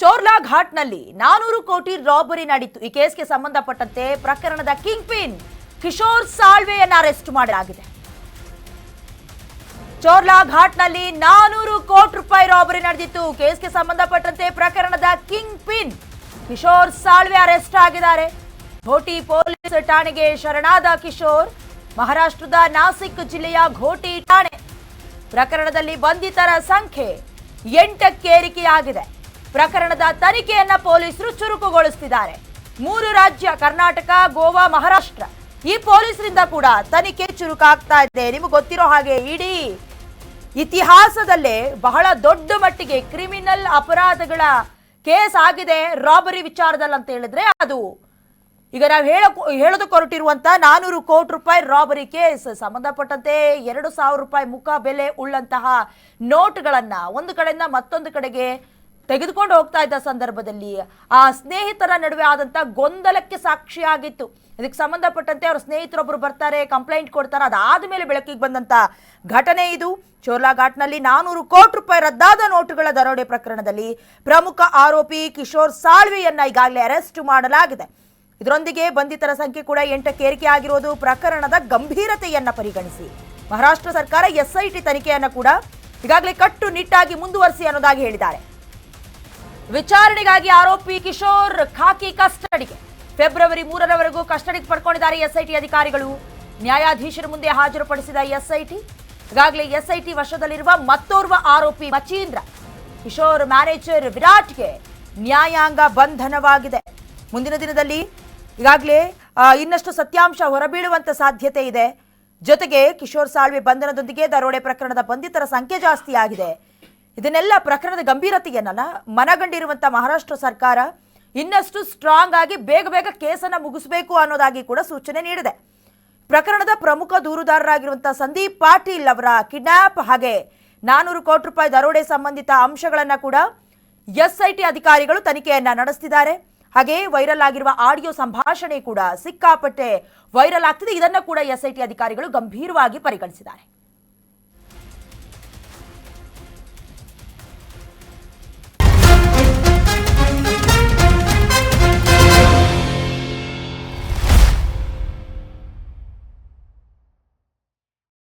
ಚೋರ್ಲಾ ಘಾಟ್ನಲ್ಲಿ 400 ಕೋಟಿ ರಾಬರಿ ನಡೆಯಿತು. ಈ ಕೇಸ್ಗೆ ಸಂಬಂಧಪಟ್ಟಂತೆ ಪ್ರಕರಣದ ಕಿಂಗ್ ಪಿನ್ ಕಿಶೋರ್ ಸಾಳ್ವೆಯನ್ನು ಅರೆಸ್ಟ್ ಮಾಡಲಾಗಿದೆ. ಚೋರ್ಲಾ ಘಾಟ್ನಲ್ಲಿ 400 ಕೋಟಿ ರೂಪಾಯಿ ರಾಬರಿ ನಡೆದಿತ್ತು. ಕೇಸ್ಗೆ ಸಂಬಂಧಪಟ್ಟಂತೆ ಪ್ರಕರಣದ king pin Kishore Salve arrest ಆಗಿದ್ದಾರೆ. ಘೋಟಿ ಪೊಲೀಸ್ ಠಾಣೆಗೆ ಶರಣಾದ ಕಿಶೋರ್ ಮಹಾರಾಷ್ಟ್ರದ ನಾಸಿಕ್ ಜಿಲ್ಲೆಯ ಘೋಟಿ ಠಾಣೆ. ಪ್ರಕರಣದಲ್ಲಿ ಬಂಧಿತರ ಸಂಖ್ಯೆ 8ಕ್ಕೆ ಏರಿಕೆಯಾಗಿದೆ. ಪ್ರಕರಣದ ತನಿಖೆಯನ್ನ ಪೊಲೀಸರು ಚುರುಕುಗೊಳಿಸುತ್ತಿದ್ದಾರೆ. 3 ರಾಜ್ಯ ಕರ್ನಾಟಕ, ಗೋವಾ, ಮಹಾರಾಷ್ಟ್ರ ಈ ಪೊಲೀಸರಿಂದ ಕೂಡ ತನಿಖೆ ಚುರುಕಾಗ್ತಾ ಇದೆ. ನಿಮಗೆ ಗೊತ್ತಿರೋ ಹಾಗೆ ಇಡೀ ಇತಿಹಾಸದಲ್ಲೇ ಬಹಳ ದೊಡ್ಡ ಮಟ್ಟಿಗೆ ಕ್ರಿಮಿನಲ್ ಅಪರಾಧಗಳ ಕೇಸ್ ಆಗಿದೆ ರಾಬರಿ ವಿಚಾರದಲ್ಲಿ ಅಂತ ಹೇಳಿದ್ರೆ ಅದು ಈಗ ನಾವು ಹೇಳೋದಕ್ಕೆ ಹೊರಟಿರುವಂತ 400 ಕೋಟಿ ರೂಪಾಯಿ ರಾಬರಿ ಕೇಸ್ ಸಂಬಂಧಪಟ್ಟಂತೆ 2,000 ರೂಪಾಯಿ ಮುಖ ಬೆಲೆ ಉಳ್ಳಂತಹ ನೋಟ್ಗಳನ್ನ ಒಂದು ಕಡೆಯಿಂದ ಮತ್ತೊಂದು ಕಡೆಗೆ ತೆಗೆದುಕೊಂಡು ಹೋಗ್ತಾ ಇದ್ದ ಸಂದರ್ಭದಲ್ಲಿ ಆ ಸ್ನೇಹಿತರ ನಡುವೆ ಆದಂತ ಗೊಂದಲಕ್ಕೆ ಸಾಕ್ಷಿಯಾಗಿತ್ತು. ಇದಕ್ಕೆ ಸಂಬಂಧಪಟ್ಟಂತೆ ಅವರ ಸ್ನೇಹಿತರೊಬ್ಬರು ಬರ್ತಾರೆ, ಕಂಪ್ಲೇಂಟ್ ಕೊಡ್ತಾರೆ. ಅದಾದ ಮೇಲೆ ಬೆಳಕಿಗೆ ಬಂದಂತ ಘಟನೆ ಇದು. ಚೋರ್ಲಾ ಘಾಟ್ನಲ್ಲಿ 400 ಕೋಟಿ ರೂಪಾಯಿ ರದ್ದಾದ ನೋಟುಗಳ ದರೋಡೆ ಪ್ರಕರಣದಲ್ಲಿ ಪ್ರಮುಖ ಆರೋಪಿ ಕಿಶೋರ್ ಸಾಳ್ವೆಯನ್ನ ಈಗಾಗಲೇ ಅರೆಸ್ಟ್ ಮಾಡಲಾಗಿದೆ. ಇದರೊಂದಿಗೆ ಬಂಧಿತರ ಸಂಖ್ಯೆ ಕೂಡ 8ಕ್ಕೆ ಏರಿಕೆ ಆಗಿರೋದು ಪ್ರಕರಣದ ಗಂಭೀರತೆಯನ್ನ ಪರಿಗಣಿಸಿ ಮಹಾರಾಷ್ಟ್ರ ಸರ್ಕಾರ SIT ತನಿಖೆಯನ್ನ ಕೂಡ ಈಗಾಗಲೇ ಕಟ್ಟುನಿಟ್ಟಾಗಿ ಮುಂದುವರಿಸಿ ಅನ್ನೋದಾಗಿ ಹೇಳಿದ್ದಾರೆ. ವಿಚಾರಣೆಗಾಗಿ ಆರೋಪಿ ಕಿಶೋರ್ ಖಾಕಿ ಕಸ್ಟಡಿಗೆ ಫೆಬ್ರವರಿ 3ರವರೆಗೂ ಕಸ್ಟಡಿಗೆ ಪಡ್ಕೊಂಡಿದ್ದಾರೆ SIT ಅಧಿಕಾರಿಗಳು. ನ್ಯಾಯಾಧೀಶರ ಮುಂದೆ ಹಾಜರುಪಡಿಸಿದ SIT ಈಗಾಗಲೇ SIT ವಶದಲ್ಲಿರುವ ಮತ್ತೋರ್ವ ಆರೋಪಿ ಮಚೀಂದ್ರ ಕಿಶೋರ್ ಮ್ಯಾನೇಜರ್ ವಿರಾಟ್ಗೆ ನ್ಯಾಯಾಂಗ ಬಂಧನವಾಗಿದೆ. ಮುಂದಿನ ದಿನದಲ್ಲಿ ಈಗಾಗಲೇ ಇನ್ನಷ್ಟು ಸತ್ಯಾಂಶ ಹೊರಬೀಳುವಂತ ಸಾಧ್ಯತೆ ಇದೆ. ಜೊತೆಗೆ ಕಿಶೋರ್ ಸಾಳ್ವೆ ಬಂಧನದೊಂದಿಗೆ ದರೋಡೆ ಪ್ರಕರಣದ ಬಂಧಿತರ ಸಂಖ್ಯೆ ಜಾಸ್ತಿ ಆಗಿದೆ. ಇದನ್ನೆಲ್ಲ ಪ್ರಕರಣದ ಗಂಭೀರತೆಯನ್ನ ಮನಗಂಡಿರುವಂತ ಮಹಾರಾಷ್ಟ್ರ ಸರ್ಕಾರ ಇನ್ನಷ್ಟು ಸ್ಟ್ರಾಂಗ್ ಆಗಿ ಬೇಗ ಬೇಗ ಕೇಸನ್ನ ಮುಗಿಸಬೇಕು ಅನ್ನೋದಾಗಿ ಕೂಡ ಸೂಚನೆ ನೀಡಿದೆ. ಪ್ರಕರಣದ ಪ್ರಮುಖ ದೂರುದಾರರಾಗಿರುವಂತಹ ಸಂದೀಪ್ ಪಾಟೀಲ್ ಅವರ ಕಿಡ್ನಾಪ್ ಹಾಗೆ 400 ಕೋಟಿ ರೂಪಾಯಿ ದರೋಡೆ ಸಂಬಂಧಿತ ಅಂಶಗಳನ್ನ ಕೂಡ SIT ಅಧಿಕಾರಿಗಳು ತನಿಖೆಯನ್ನ ನಡೆಸ್ತಿದ್ದಾರೆ. ಹಾಗೆ ವೈರಲ್ ಆಗಿರುವ ಆಡಿಯೋ ಸಂಭಾಷಣೆ ಕೂಡ ಸಿಕ್ಕಾಪಟ್ಟೆ ವೈರಲ್ ಆಗ್ತಿದೆ. ಇದನ್ನ ಕೂಡ SIT ಅಧಿಕಾರಿಗಳು ಗಂಭೀರವಾಗಿ ಪರಿಗಣಿಸಿದ್ದಾರೆ.